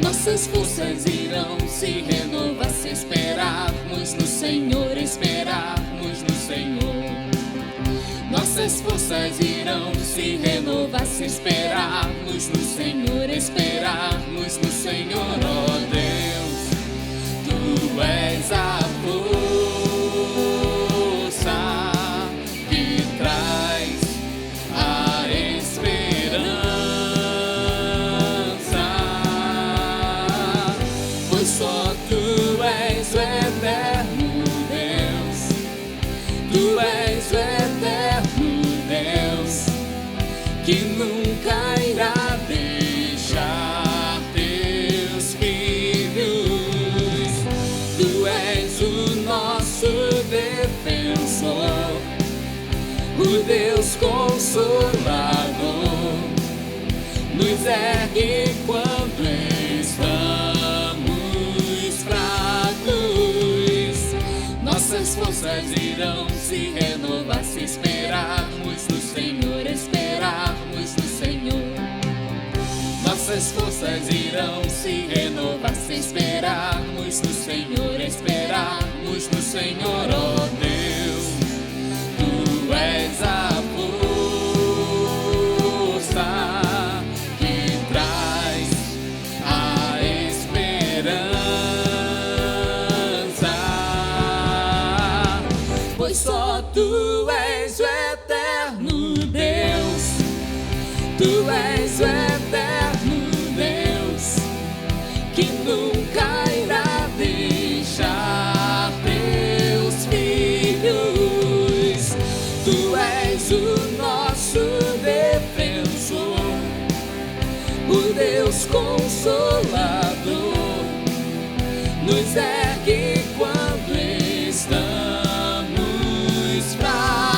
Nossas forças irão se renovar se esperarmos no Senhor, esperarmos no Senhor. Nossas forças irão se renovar se esperarmos no Senhor, esperarmos no Senhor. Ó Deus, Tu és a força que traz a esperança. Só Tu és o eterno Deus, Tu és o eterno Deus, que nunca irá deixar Teus filhos. Tu és o nosso defensor, o Deus Consolador, nos ergue quando estamos fracos. Nossas forças irão se renovar se esperarmos no Senhor, esperarmos no Senhor. Nossas forças irão se renovar se esperarmos no Senhor, esperarmos no Senhor. Ó Deus, Tu és a força que traz a esperança. Pois só Tu és o eterno Deus, Tu és o eterno Deus, que nunca irá deixar Teus filhos. Tu és o nosso defensor, o Deus Consolador, nos ergue quando estamos fracos.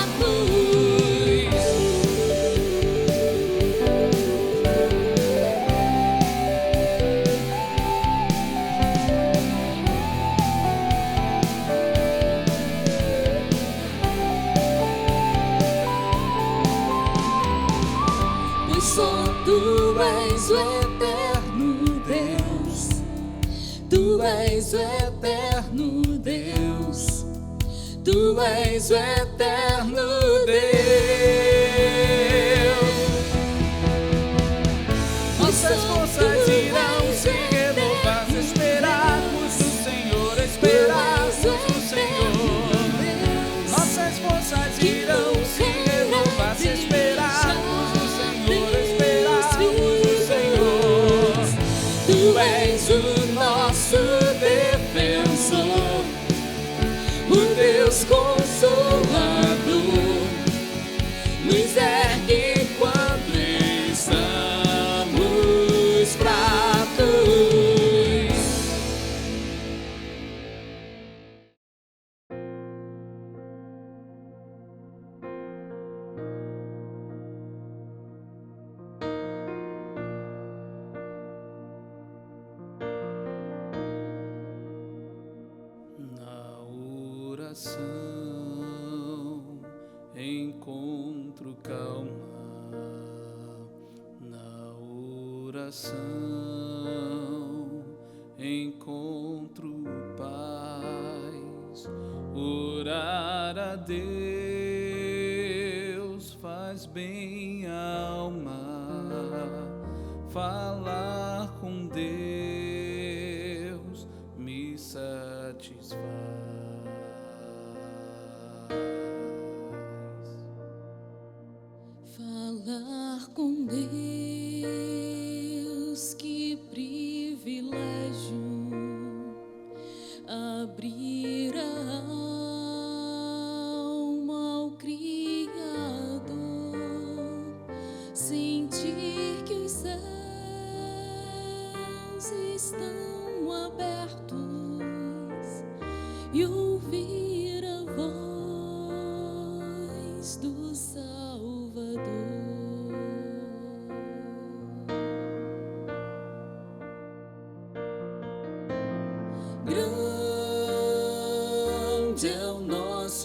Pois só Tu és o eterno Deus, Tu és o eterno Deus, Tu és o eterno Deus. Nossas forças irão se renovar se esperarmos no Senhor, esperarmos no Senhor. Nossas forças irão se renovar se esperarmos no Senhor, esperarmos no Senhor. Tu és o nosso defensor, o Deus Consolador, nos ergue quando estamos fracos. Na oração encontro calma, na oração encontro paz. Orar a Deus faz bem à alma, falar com Deus me satisfaz. Falar com Deus, que privilégio, abrir a alma ao Criador, sentir que os céus estão abertos e ouvir a voz do Salvador.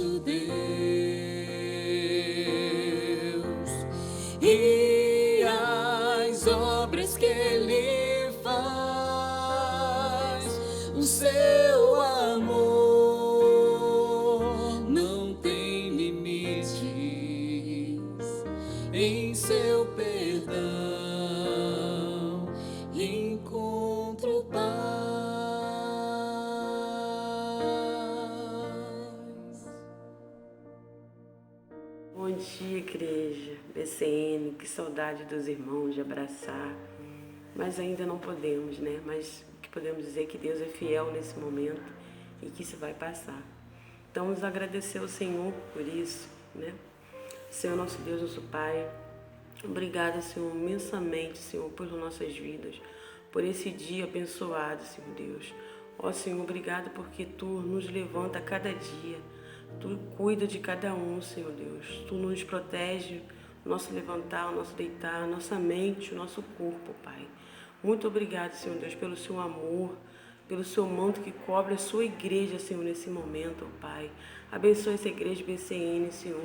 nosso Deus, e as obras que Ele faz, o seu amor não tem limites, em seu perdão encontro paz. Bom dia, igreja, BCN, que saudade dos irmãos de abraçar, mas ainda não podemos, né? Mas o que podemos dizer é que Deus é fiel nesse momento e que isso vai passar. Então, vamos agradecer ao Senhor por isso, né? Senhor, nosso Deus, nosso Pai, obrigada, Senhor, imensamente, Senhor, por nossas vidas, por esse dia abençoado, Senhor Deus. Ó, Senhor, obrigado porque Tu nos levanta a cada dia, Tu cuida de cada um, Senhor Deus. Tu nos protege, o nosso levantar, o nosso deitar, a nossa mente, o nosso corpo, Pai. Muito obrigado, Senhor Deus, pelo Seu amor, pelo Seu manto que cobre a Sua igreja, Senhor, nesse momento, Pai. Abençoe essa igreja BCN, Senhor,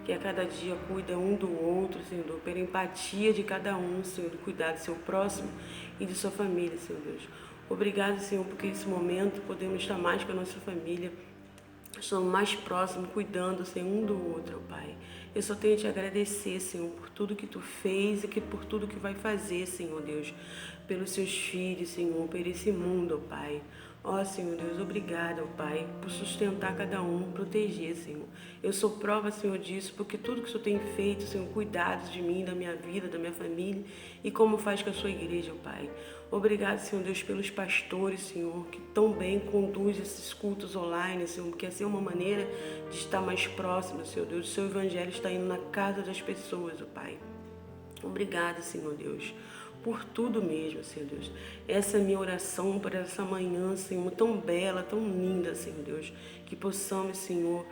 que a cada dia cuida um do outro, Senhor, pela empatia de cada um, Senhor, do cuidado do seu próximo e de sua família, Senhor Deus. Obrigado, Senhor, porque nesse momento podemos estar mais com a nossa família, estamos mais próximos, cuidando, Senhor, um do outro, Pai. Eu só tenho a te agradecer, Senhor, por tudo que Tu fez e por tudo que vai fazer, Senhor Deus, pelos Seus filhos, Senhor, por esse mundo, Pai. Ó, Senhor Deus, obrigada, Pai, por sustentar cada um, proteger, Senhor. Eu sou prova, Senhor, disso, porque tudo que o Senhor tem feito, Senhor, cuidado de mim, da minha vida, da minha família e como faz com a Sua igreja, Pai. Obrigado, Senhor Deus, pelos pastores, Senhor, que tão bem conduzem esses cultos online, Senhor, porque essa é uma maneira de estar mais próximo, Senhor Deus. O Seu Evangelho está indo na casa das pessoas, Pai. Obrigada, Senhor Deus, por tudo mesmo, Senhor Deus. Essa é a minha oração para essa manhã, Senhor, tão bela, tão linda, Senhor Deus, que possamos, Senhor,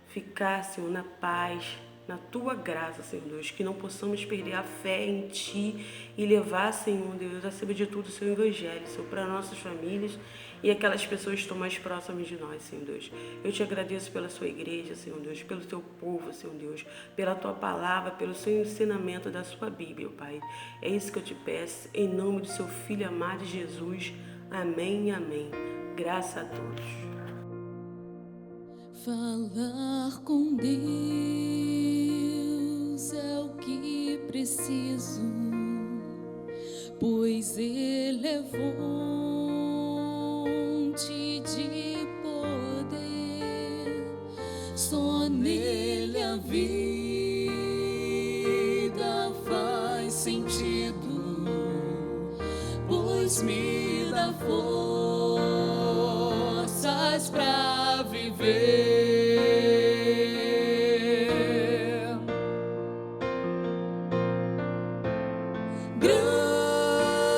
ficar, Senhor, na paz, na Tua graça, Senhor Deus, que não possamos perder a fé em Ti e levar, Senhor Deus, acima de tudo, o Seu Evangelho, Senhor, para nossas famílias e aquelas pessoas que estão mais próximas de nós, Senhor Deus. Eu te agradeço pela Sua igreja, Senhor Deus, pelo Teu povo, Senhor Deus, pela Tua palavra, pelo Seu ensinamento da Sua Bíblia, Pai. É isso que eu te peço, em nome do Seu Filho amado Jesus. Amém e amém. Graças a todos. Falar com Deus é o que preciso, pois Ele é fonte de poder. Só nele a vida faz sentido, pois me dá forças pra viver. Grande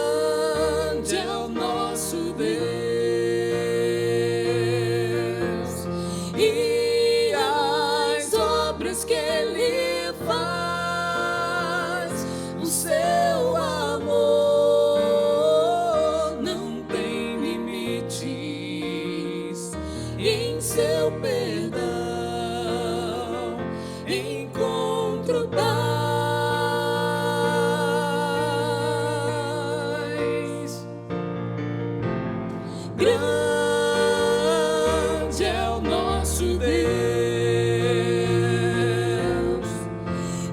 é o nosso Deus, e as obras que Ele faz, o seu amor não tem limites, em seu perdão encontro paz. Grande é o nosso Deus,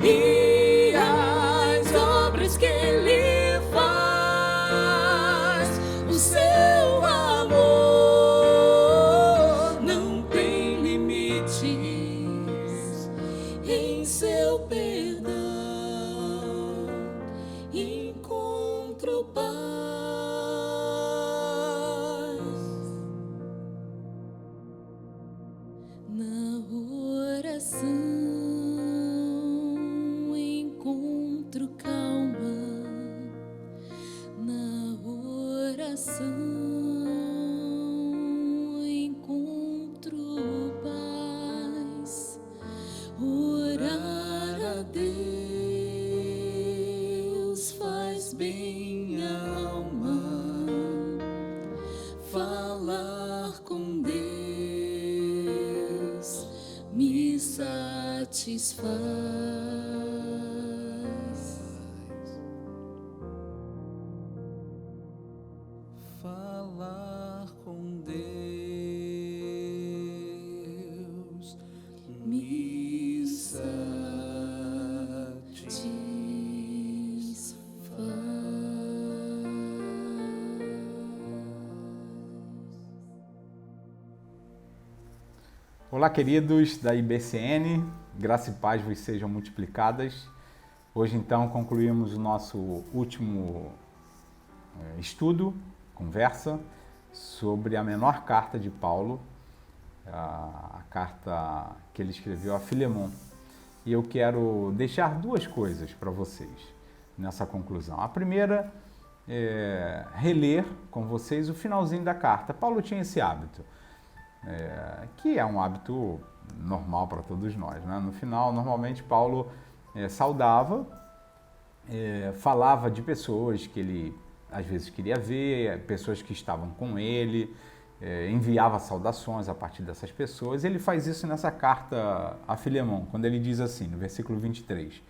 e as obras que Ele faz, o seu amor não tem limites, em seu perdão encontro paz. Na oração encontro calma, na oração encontro paz. Orar a Deus faz bem à alma, falar com Deus me Falar com Deus me Olá, queridos da IBCN, graça e paz vos sejam multiplicadas. Hoje, então, concluímos o nosso último estudo, conversa, sobre a menor carta de Paulo, a carta que ele escreveu a Filemon. E eu quero deixar duas coisas para vocês nessa conclusão. A primeira é reler com vocês o finalzinho da carta. Paulo tinha esse hábito, que é um hábito normal para todos nós, né? No final, normalmente, Paulo saudava, falava de pessoas que ele às vezes queria ver, pessoas que estavam com ele, enviava saudações a partir dessas pessoas. Ele faz isso nessa carta a Filemon, quando ele diz assim, no versículo 23,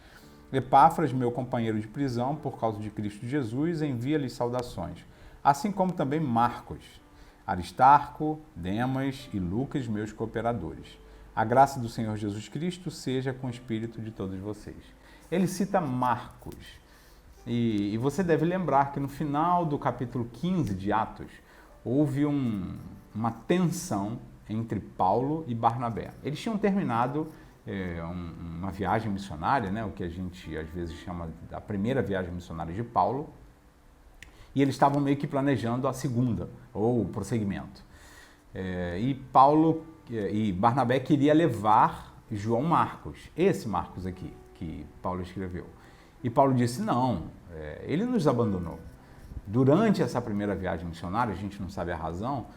Epáfras, meu companheiro de prisão, por causa de Cristo Jesus, envia-lhes saudações, assim como também Marcos, Aristarco, Demas e Lucas, meus cooperadores. A graça do Senhor Jesus Cristo seja com o espírito de todos vocês. Ele cita Marcos. E você deve lembrar que no final do capítulo 15 de Atos, houve uma tensão entre Paulo e Barnabé. Eles tinham terminado uma viagem missionária, né, o que a gente às vezes chama da primeira viagem missionária de Paulo, e eles estavam meio que planejando a segunda, ou o prosseguimento. E Paulo e Barnabé queria levar João Marcos, esse Marcos aqui, que Paulo escreveu. E Paulo disse, não, ele nos abandonou. Durante essa primeira viagem missionária, a gente não sabe a razão,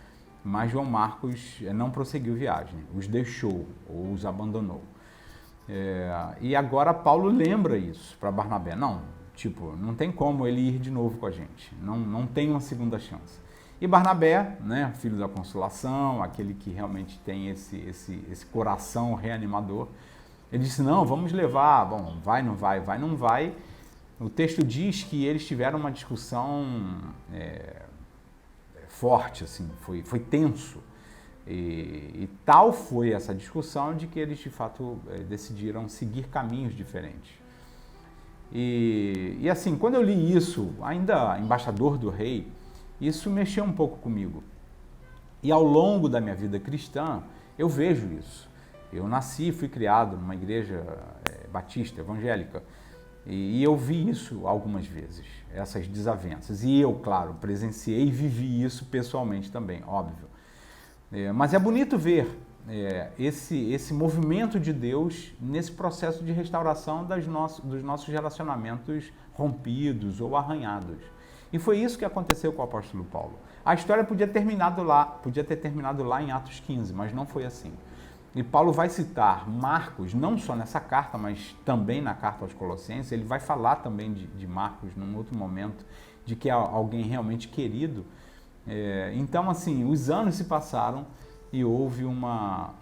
mas João Marcos não prosseguiu viagem, os deixou ou os abandonou. E agora Paulo lembra isso para Barnabé. Não tem como ele ir de novo com a gente, não tem uma segunda chance. E Barnabé, né, filho da consolação, aquele que realmente tem esse coração reanimador, ele disse, não, vamos levar, bom, vai, não vai, vai, não vai. O texto diz que eles tiveram uma discussão forte, assim, foi tenso. E tal foi essa discussão de que eles, de fato, decidiram seguir caminhos diferentes. E assim, quando eu li isso, ainda embaixador do rei, isso mexeu um pouco comigo. E ao longo da minha vida cristã, eu vejo isso. Eu nasci e fui criado numa igreja batista, evangélica, e eu vi isso algumas vezes, essas desavenças. E eu, claro, presenciei e vivi isso pessoalmente também, óbvio. Mas é bonito ver esse movimento de Deus nesse processo de restauração dos nossos relacionamentos rompidos ou arranhados. E foi isso que aconteceu com o apóstolo Paulo. A história podia ter terminado lá em Atos 15, mas não foi assim. E Paulo vai citar Marcos, não só nessa carta, mas também na carta aos Colossenses. Ele vai falar também de Marcos num outro momento, de que é alguém realmente querido. Então, assim, os anos se passaram e houve uma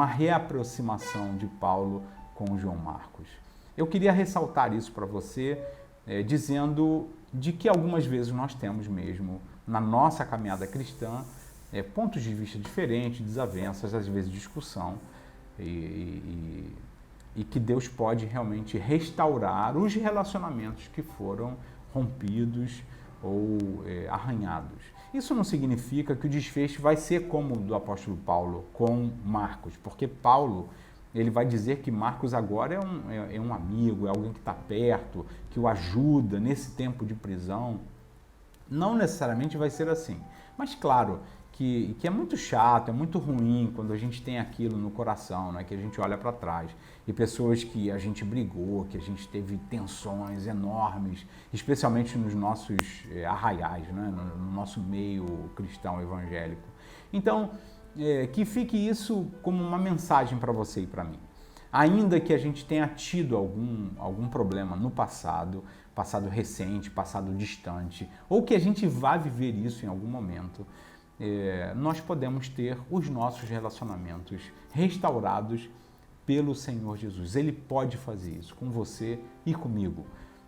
reaproximação de Paulo com João Marcos. Eu queria ressaltar isso para você, dizendo de que algumas vezes nós temos mesmo, na nossa caminhada cristã, pontos de vista diferentes, desavenças, às vezes discussão, e que Deus pode realmente restaurar os relacionamentos que foram rompidos ou arranhados. Isso não significa que o desfecho vai ser como o do apóstolo Paulo com Marcos, porque Paulo ele vai dizer que Marcos agora é um amigo, é alguém que está perto, que o ajuda nesse tempo de prisão. Não necessariamente vai ser assim, mas claro que é muito chato, é muito ruim quando a gente tem aquilo no coração, né, que a gente olha para trás, e pessoas que a gente brigou, que a gente teve tensões enormes, especialmente nos nossos arraiais, né, no nosso meio cristão evangélico. Então, que fique isso como uma mensagem para você e para mim. Ainda que a gente tenha tido algum problema no passado recente, passado distante, ou que a gente vá viver isso em algum momento, nós podemos ter os nossos relacionamentos restaurados pelo Senhor Jesus. Ele pode fazer isso com você e comigo.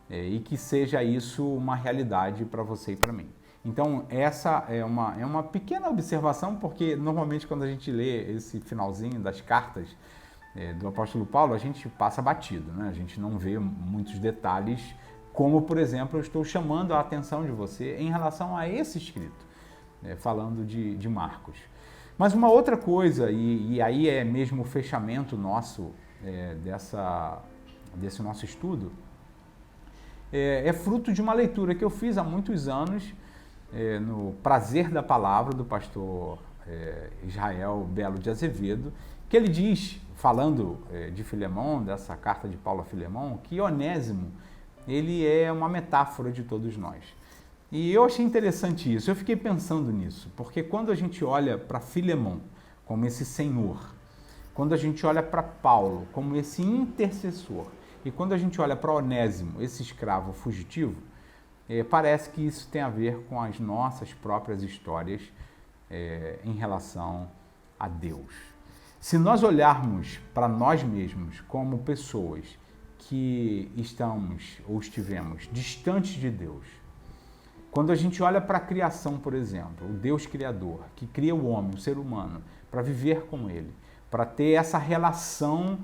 E que seja isso uma realidade para você e para mim. Então, essa é uma pequena observação, porque normalmente quando a gente lê esse finalzinho das cartas do apóstolo Paulo, a gente passa batido, né? A gente não vê muitos detalhes, como, por exemplo, eu estou chamando a atenção de você em relação a esse escrito, falando de Marcos. Mas uma outra coisa, e aí é mesmo o fechamento nosso desse nosso estudo, é fruto de uma leitura que eu fiz há muitos anos, no Prazer da Palavra, do pastor Israel Belo de Azevedo, que ele diz, falando de Filemão, dessa carta de Paulo a Filemão, que Onésimo, ele é uma metáfora de todos nós. E eu achei interessante isso, eu fiquei pensando nisso, porque quando a gente olha para Filemão como esse senhor, quando a gente olha para Paulo como esse intercessor, e quando a gente olha para Onésimo, esse escravo fugitivo, parece que isso tem a ver com as nossas próprias histórias em relação a Deus. Se nós olharmos para nós mesmos como pessoas que estamos ou estivemos distantes de Deus, quando a gente olha para a criação, por exemplo, o Deus Criador, que cria o homem, o ser humano, para viver com ele, para ter essa relação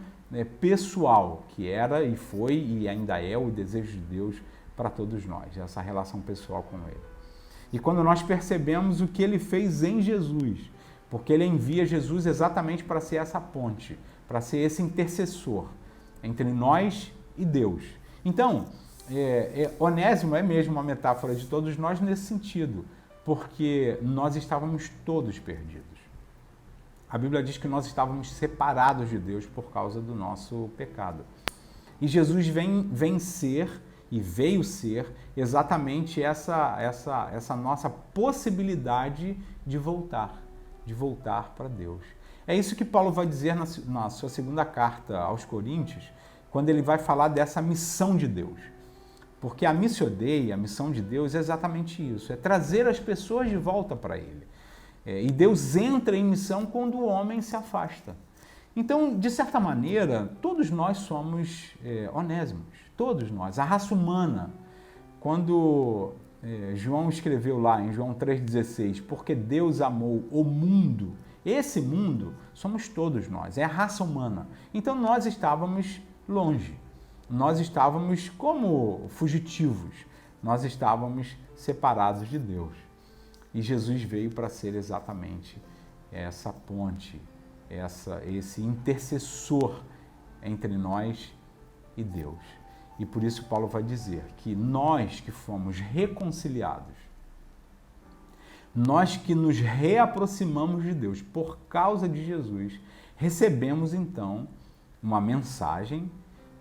pessoal, que era e foi e ainda é o desejo de Deus para todos nós, essa relação pessoal com ele. E quando nós percebemos o que ele fez em Jesus, porque ele envia Jesus exatamente para ser essa ponte, para ser esse intercessor entre nós e Deus. Então, Onésimo é mesmo uma metáfora de todos nós nesse sentido, porque nós estávamos todos perdidos. A Bíblia diz que nós estávamos separados de Deus por causa do nosso pecado. E Jesus vem ser e veio ser exatamente essa nossa possibilidade de voltar para Deus. É isso que Paulo vai dizer na sua segunda carta aos Coríntios, quando ele vai falar dessa missão de Deus. Porque a missio Dei, a missão de Deus, é exatamente isso, é trazer as pessoas de volta para ele. E Deus entra em missão quando o homem se afasta. Então, de certa maneira, todos nós somos Onésimos, todos nós, a raça humana. Quando João escreveu lá em João 3,16, porque Deus amou o mundo, esse mundo somos todos nós, é a raça humana. Então nós estávamos longe, nós estávamos como fugitivos, nós estávamos separados de Deus. E Jesus veio para ser exatamente essa ponte, esse intercessor entre nós e Deus. E por isso Paulo vai dizer que nós que fomos reconciliados, nós que nos reaproximamos de Deus por causa de Jesus, recebemos então uma mensagem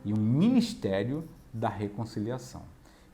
e um ministério da reconciliação.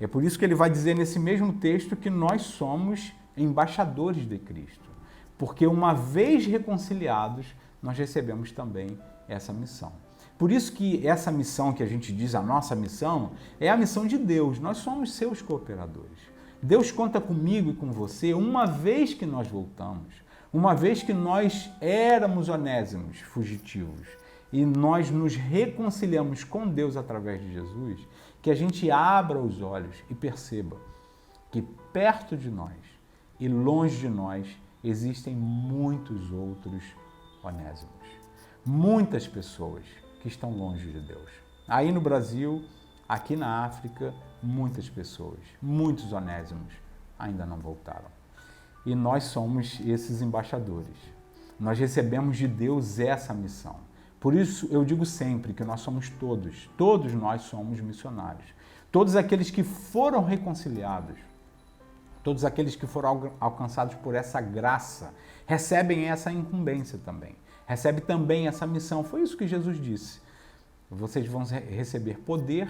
É por isso que ele vai dizer nesse mesmo texto que nós somos embaixadores de Cristo, porque uma vez reconciliados, nós recebemos também essa missão. Por isso que essa missão que a gente diz, a nossa missão, é a missão de Deus. Nós somos seus cooperadores. Deus conta comigo e com você uma vez que nós voltamos, uma vez que nós éramos onésimos, fugitivos, e nós nos reconciliamos com Deus através de Jesus, que a gente abra os olhos e perceba que perto de nós e longe de nós existem muitos outros onésimos. Muitas pessoas que estão longe de Deus. Aí no Brasil, aqui na África, muitas pessoas, muitos onésimos ainda não voltaram. E nós somos esses embaixadores. Nós recebemos de Deus essa missão. Por isso eu digo sempre que nós somos todos nós somos missionários. Todos aqueles que foram reconciliados, todos aqueles que foram alcançados por essa graça, recebem essa incumbência também. Recebe também essa missão. Foi isso que Jesus disse. Vocês vão receber poder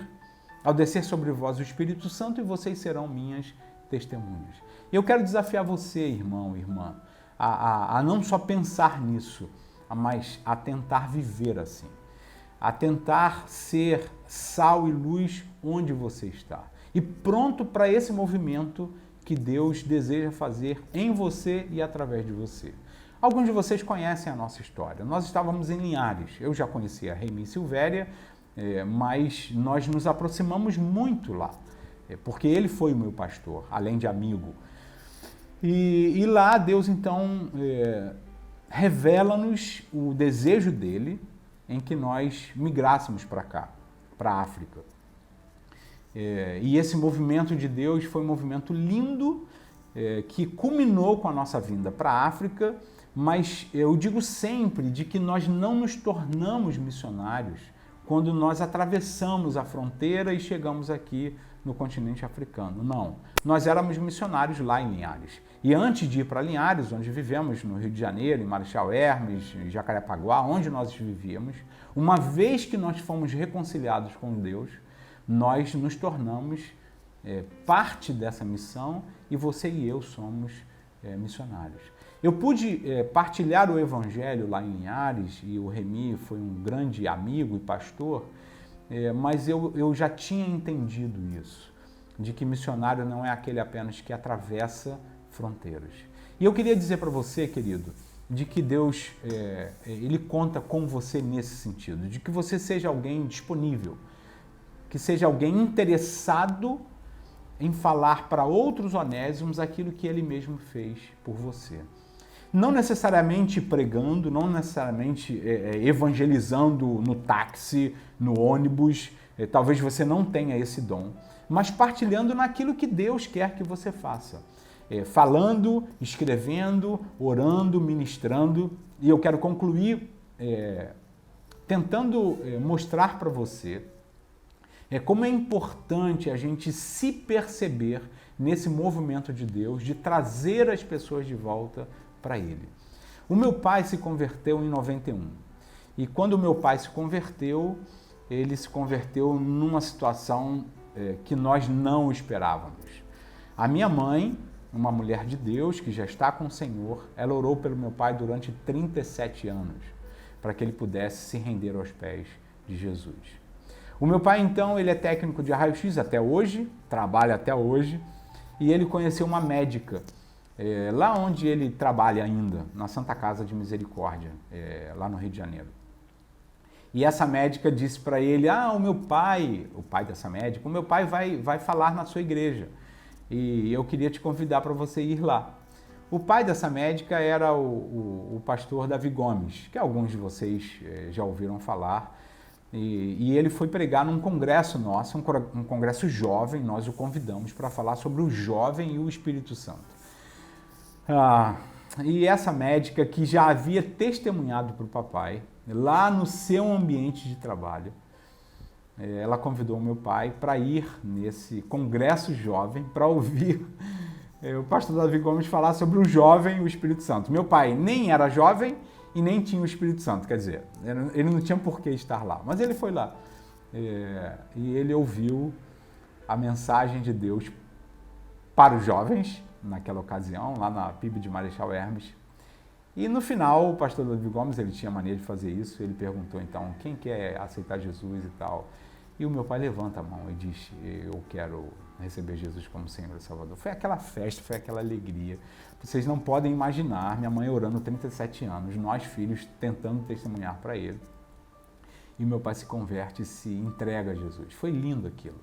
ao descer sobre vós o Espírito Santo e vocês serão minhas testemunhas. Eu quero desafiar você, irmão, irmã, a não só pensar nisso, mas a tentar viver assim. A tentar ser sal e luz onde você está. E pronto para esse movimento que Deus deseja fazer em você e através de você. Alguns de vocês conhecem a nossa história. Nós estávamos em Linhares. Eu já conhecia a Remy Silvéria, mas nós nos aproximamos muito lá, porque ele foi o meu pastor, além de amigo. E lá Deus então revela-nos o desejo dele em que nós migrássemos para cá, para a África. E esse movimento de Deus foi um movimento lindo, que culminou com a nossa vinda para a África, mas eu digo sempre de que nós não nos tornamos missionários quando nós atravessamos a fronteira e chegamos aqui no continente africano. Não, nós éramos missionários lá em Linhares. E antes de ir para Linhares, onde vivemos no Rio de Janeiro, em Marechal Hermes, em Jacarepaguá, onde nós vivíamos, uma vez que nós fomos reconciliados com Deus, nós nos tornamos parte dessa missão e você e eu somos missionários. Eu pude partilhar o evangelho lá em Linhares e o Remy foi um grande amigo e pastor, mas eu já tinha entendido isso, de que missionário não é aquele apenas que atravessa fronteiras. E eu queria dizer para você, querido, de que Deus ele conta com você nesse sentido, de que você seja alguém disponível, que seja alguém interessado em falar para outros onésimos aquilo que ele mesmo fez por você. Não necessariamente pregando, não necessariamente evangelizando no táxi, no ônibus, talvez você não tenha esse dom, mas partilhando naquilo que Deus quer que você faça. Falando, escrevendo, orando, ministrando. E eu quero concluir tentando mostrar para você como é importante a gente se perceber nesse movimento de Deus, de trazer as pessoas de volta para Ele. O meu pai se converteu em 91. E quando o meu pai se converteu, ele se converteu numa situação que nós não esperávamos. A minha mãe, uma mulher de Deus que já está com o Senhor, ela orou pelo meu pai durante 37 anos, para que ele pudesse se render aos pés de Jesus. O meu pai, então, ele é técnico de raio-x até hoje, trabalha até hoje, e ele conheceu uma médica, lá onde ele trabalha ainda, na Santa Casa de Misericórdia, lá no Rio de Janeiro. E essa médica disse para ele, o meu pai, o pai dessa médica, o meu pai vai falar na sua igreja, e eu queria te convidar para você ir lá. O pai dessa médica era o pastor Davi Gomes, que alguns de vocês já ouviram falar, e ele foi pregar num congresso nosso, um congresso jovem, nós o convidamos para falar sobre o jovem e o Espírito Santo. E essa médica que já havia testemunhado para o papai, lá no seu ambiente de trabalho, ela convidou o meu pai para ir nesse congresso jovem, para ouvir o pastor Davi Gomes falar sobre o jovem e o Espírito Santo. Meu pai nem era jovem e nem tinha o Espírito Santo, quer dizer, ele não tinha por que estar lá, mas ele foi lá e ele ouviu a mensagem de Deus para os jovens, naquela ocasião, lá na PIB de Marechal Hermes. E no final, o pastor Davi Gomes, ele tinha mania de fazer isso, ele perguntou então, quem quer aceitar Jesus e tal? E o meu pai levanta a mão e diz, eu quero receber Jesus como Senhor e Salvador. Foi aquela festa, foi aquela alegria. Vocês não podem imaginar, minha mãe orando 37 anos, nós filhos tentando testemunhar para ele. E meu pai se converte e se entrega a Jesus. Foi lindo aquilo.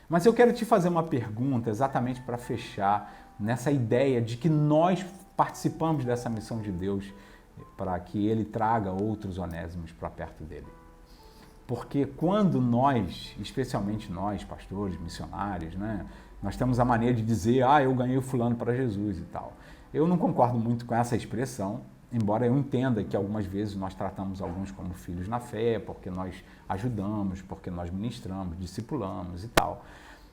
Mas eu quero te fazer uma pergunta exatamente para fechar nessa ideia de que nós participamos dessa missão de Deus para que Ele traga outros onésimos para perto dele. Porque quando nós, especialmente nós, pastores, missionários, nós temos a mania de dizer, eu ganhei o fulano para Jesus e tal. Eu não concordo muito com essa expressão, embora eu entenda que algumas vezes nós tratamos alguns como filhos na fé, porque nós ajudamos, porque nós ministramos, discipulamos e tal.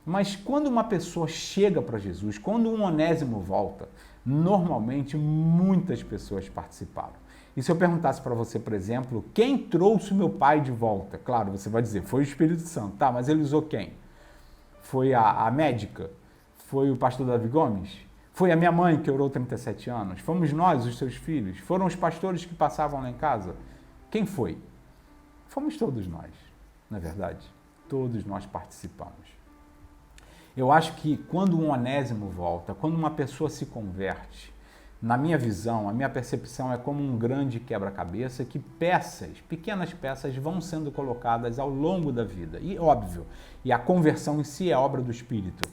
Mas quando uma pessoa chega para Jesus, quando um onésimo volta, normalmente muitas pessoas participaram. E se eu perguntasse para você, por exemplo, quem trouxe o meu pai de volta? Claro, você vai dizer, foi o Espírito Santo. Tá, mas ele usou quem? Foi a médica? Foi o pastor Davi Gomes? Foi a minha mãe que orou 37 anos? Fomos nós, os seus filhos? Foram os pastores que passavam lá em casa? Quem foi? Fomos todos nós, não é verdade? Todos nós participamos. Eu acho que quando um onésimo volta, quando uma pessoa se converte, Na minha visão, a minha percepção é como um grande quebra-cabeça que pequenas peças vão sendo colocadas ao longo da vida. E óbvio, e a conversão em si é obra do Espírito.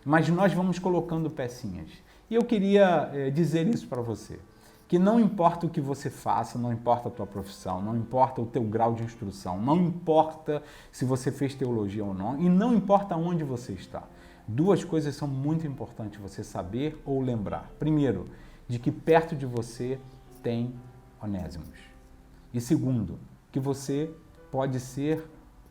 Mas nós vamos colocando pecinhas. E eu queria dizer isso para você, que não importa o que você faça, não importa a tua profissão, não importa o teu grau de instrução, não importa se você fez teologia ou não, e não importa onde você está. Duas coisas são muito importantes você saber ou lembrar. Primeiro, de que perto de você tem Onésimos. E segundo, que você pode ser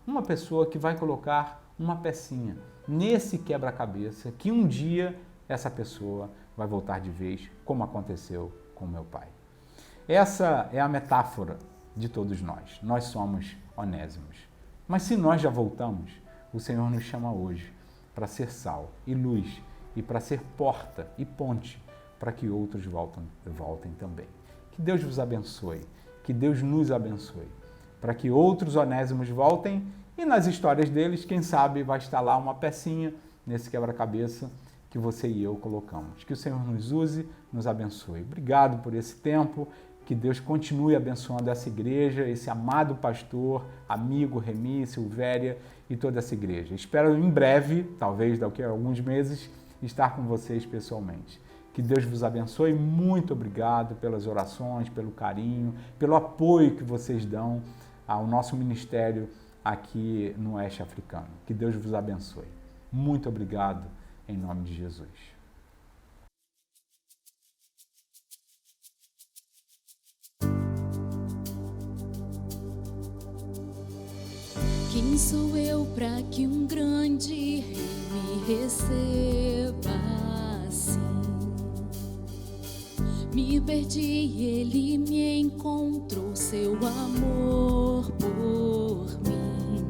uma pessoa que vai colocar uma pecinha nesse quebra-cabeça, que um dia essa pessoa vai voltar de vez, como aconteceu com meu pai. Essa é a metáfora de todos nós. Nós somos Onésimos. Mas se nós já voltamos, o Senhor nos chama hoje para ser sal e luz e para ser porta e ponte para que outros voltem também. Que Deus vos abençoe, que Deus nos abençoe, para que outros Onésimos voltem e nas histórias deles, quem sabe, vai estar lá uma pecinha nesse quebra-cabeça que você e eu colocamos. Que o Senhor nos use, nos abençoe. Obrigado por esse tempo, que Deus continue abençoando essa igreja, esse amado pastor, amigo Remi, Silvéria e toda essa igreja. Espero em breve, talvez daqui a alguns meses, estar com vocês pessoalmente. Que Deus vos abençoe. Muito obrigado pelas orações, pelo carinho, pelo apoio que vocês dão ao nosso ministério aqui no Oeste Africano. Que Deus vos abençoe. Muito obrigado, em nome de Jesus. Quem sou eu para que um grande rei me receba assim? Me perdi e ele me encontrou, seu amor por mim,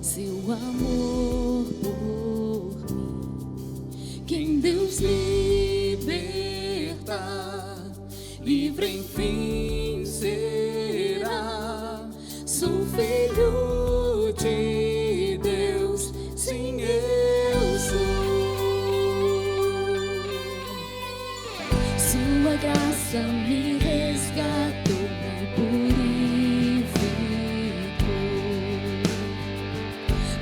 seu amor por mim. Quem Deus liberta, livre enfim será. Sou filho de Deus, sim, eu sou. Sua graça me resgatou, me purificou.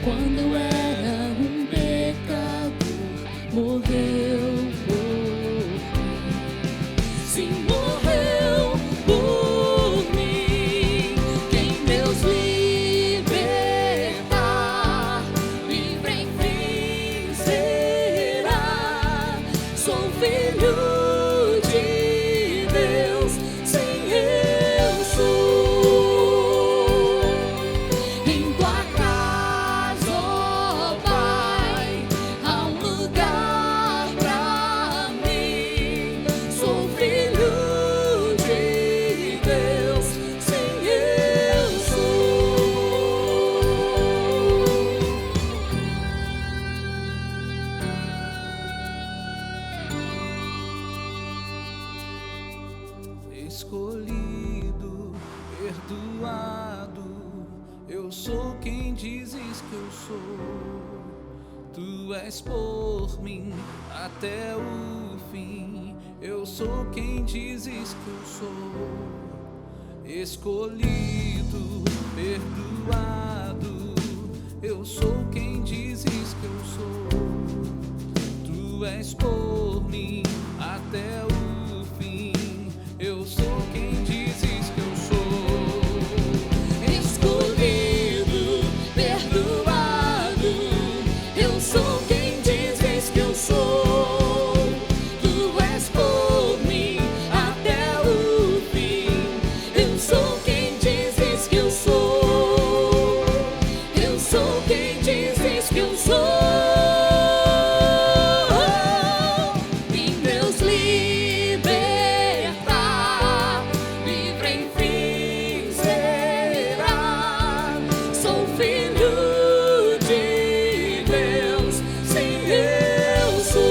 Quando eu era um pecador, morreu por mim. Sim, morreu por mim. Quem Deus liberta, livre enfim será. Sou filho de Deus, sim, eu sou. Em tua casa, ó Pai, há um lugar pra mim. Sou filho de Deus, sim, eu Escolhido, perdoado, eu sou quem dizes que eu sou. Tu és por mim até o fim, eu sou quem dizes que eu sou. Escolhido, perdoado, eu sou quem dizes que eu sou. Tu és por mim até o fim, eu sou quem dizes que eu sou. escolhido, perdoado, eu sou quem dizes que eu sou. Tu és por mim até o fim, eu sou quem dizes que eu sou. Eu sou quem dizes que eu sou. Em Deus liberta, livre enfim será. Sou filho de Deus, sim, eu sou.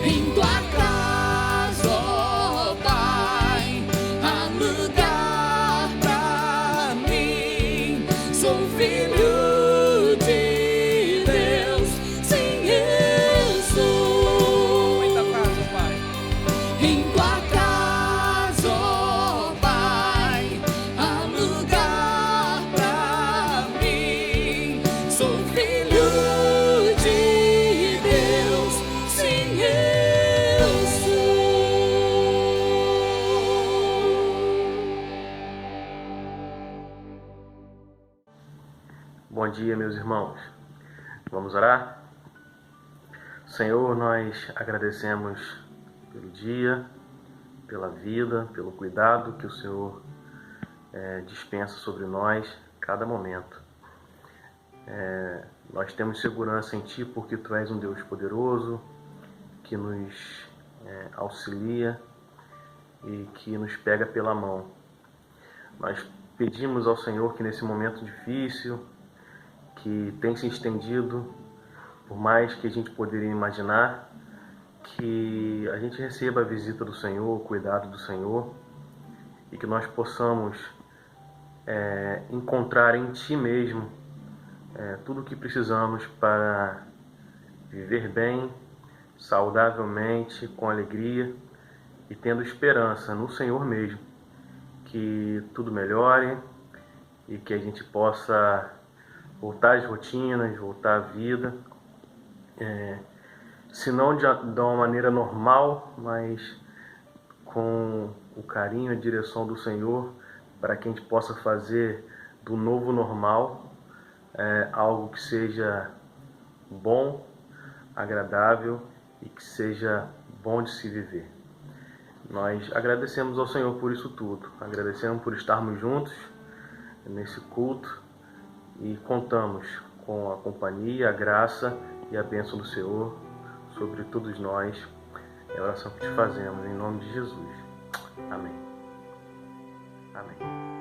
Em tua casa, ó Pai, há lugar pra mim. Sou filho de Deus, sim, eu sou. Bom dia, meus irmãos. Vamos orar? Senhor, nós agradecemos pelo dia, pela vida, pelo cuidado que o Senhor dispensa sobre nós cada momento. Nós temos segurança em Ti porque Tu és um Deus poderoso, que nos auxilia e que nos pega pela mão. Nós pedimos ao Senhor que nesse momento difícil, que tem se estendido por mais que a gente poderia imaginar, que a gente receba a visita do Senhor, o cuidado do Senhor, e que nós possamos encontrar em Ti mesmo tudo o que precisamos para viver bem, saudavelmente, com alegria e tendo esperança no Senhor mesmo, que tudo melhore e que a gente possa voltar às rotinas, voltar à vida, se não de uma maneira normal, mas com o carinho e a direção do Senhor, para que a gente possa fazer do novo normal algo que seja bom, agradável e que seja bom de se viver. Nós agradecemos ao Senhor por isso tudo, agradecemos por estarmos juntos nesse culto e contamos com a companhia, a graça e a bênção do Senhor sobre todos nós. É a oração que te fazemos em nome de Jesus. Amém. Amém.